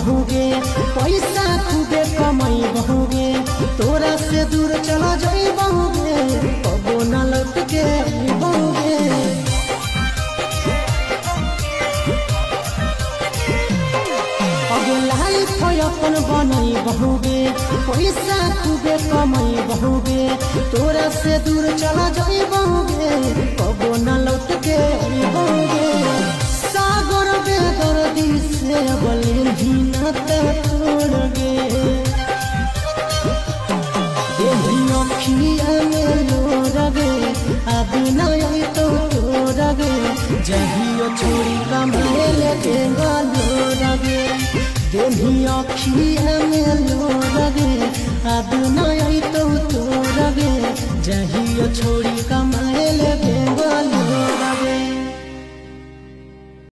बहुगे पैसा खूबे कमाई बहुगे तोरा से दूर चला जाई बहुगे कबो न लौट के बहुगे अगे लाइफ अपन बनाई बहुगे पैसा खूबे कमाई बहुगे तोरा से दूर चला जाई बहुगे कबो न लौट के बहुगे सागर बेदर्दी से बोले भी न तोड़ गे अखिया में लोरगे अब नहीं तो तोड़गे जहियो छोड़ी कमाए के लोरगे देही अखिया में लोरगे अब नहीं तो तोड़गे जहियो छोड़ी कमाए के